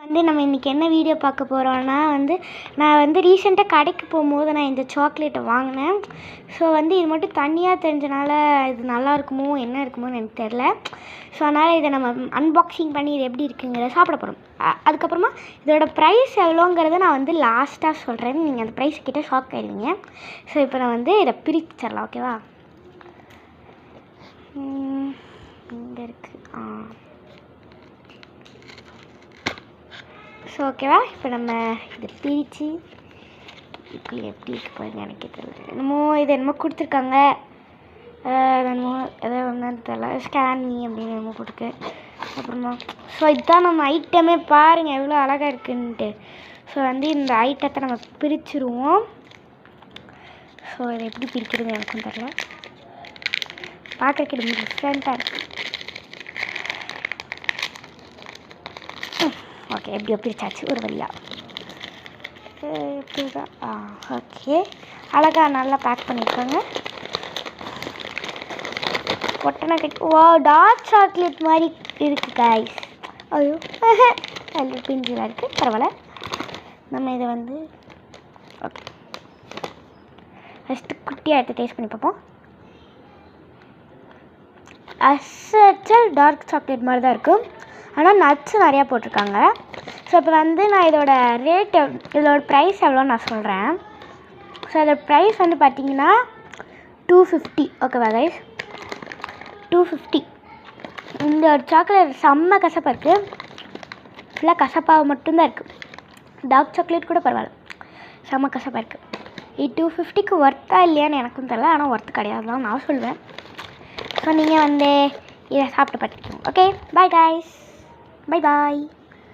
வந்து நம்ம இன்றைக்கி என்ன வீடியோ பார்க்க போகிறோன்னா நான் ரீசெண்டாக கடைக்கு போகும்போது நான் இந்த சாக்லேட்டை வாங்கினேன். ஸோ இது மட்டும் தனியாக தெரிஞ்சனால இது நல்லா இருக்குமோ என்ன இருக்குமோன்னு எனக்கு தெரில. ஸோ அதனால் இதை நம்ம அன்பாக்சிங் பண்ணி இது எப்படி இருக்குங்கிறத சாப்பிட போகிறோம். அதுக்கப்புறமா இதோட ப்ரைஸ் எவ்வளோங்கிறத நான் லாஸ்ட்டாக சொல்கிறேன். நீங்கள் அந்த ப்ரைஸ் கிட்டே ஷாக் ஆகிடுவீங்க. ஸோ இப்போ நான் இதை பிரிச்சிடலாம். ஓகேவா? இங்கே இருக்குது. ஸோ ஓகேவா, இப்போ நம்ம இதை பிரித்து எப்படி இருக்கு பாருங்க. எனக்கு தெரியல, என்னமோ கொடுத்துருக்காங்க. என்னமோ எதாவது ஒன்றுன்னு தெரியல. ஸ்கேன் மீ அப்படின்னு என்னமோ கொடுக்கு. அப்புறமா ஸோ இதுதான் நம்ம ஐட்டமே. பாருங்கள் எவ்வளோ அழகாக இருக்குன்ட்டு. ஸோ இந்த ஐட்டத்தை நம்ம பிரிச்சுருவோம். ஸோ இதை எப்படி பிரிக்கிறதுன்னு எனக்கும் தெரியல. பார்க்கறதுக்கு ரொம்ப டிஃப்ரெண்ட்டாக இருக்குது. ஓகே, எப்படியோ பிரிச்சாச்சு ஒரு வழியா. இப்படிதான். ஓகே, அழகா நல்லா பேக் பண்ணியிருக்காங்க. ஒட்டனை கட்டி டார்க் சாக்லேட் மாதிரி இருக்குது கைஸ். ஐயோ நல்ல பிஞ்சில் இருக்குது. பரவாயில்ல. நம்ம இதை ஓகே ஃபஸ்ட்டு குட்டியாக எடுத்து டேஸ்ட் பண்ணி பார்ப்போம். அசல் டார்க் சாக்லேட் மாதிரி தான் இருக்கும். ஆனால் நட்ஸ் நிறையா போட்டிருக்காங்க. ஸோ இப்போ நான் இதோட ரேட்டு, இதோட ப்ரைஸ் எவ்வளோன்னு நான் சொல்கிறேன். ஸோ இதோட ப்ரைஸ் பார்த்தீங்கன்னா 250. ஓகேவா கைஸ்? 250. இந்த ஒரு சாக்லேட் செம்ம கசப்பாக இருக்குது. ஃபுல்லாக கசப்பாக மட்டும்தான் இருக்குது. டார்க் சாக்லேட் கூட பரவாயில்ல, செம்ம கசப்பாக இருக்குது. இது 250க்கு ஒர்த்தா இல்லையான்னு எனக்கும் தெரியல. ஆனால் ஒர்த்து கிடையாது தான் நான் சொல்லுவேன். ஸோ நீங்கள் இதை சாப்பிட்டு பார்த்துக்கோங்க. Okay, bye guys. Bye bye.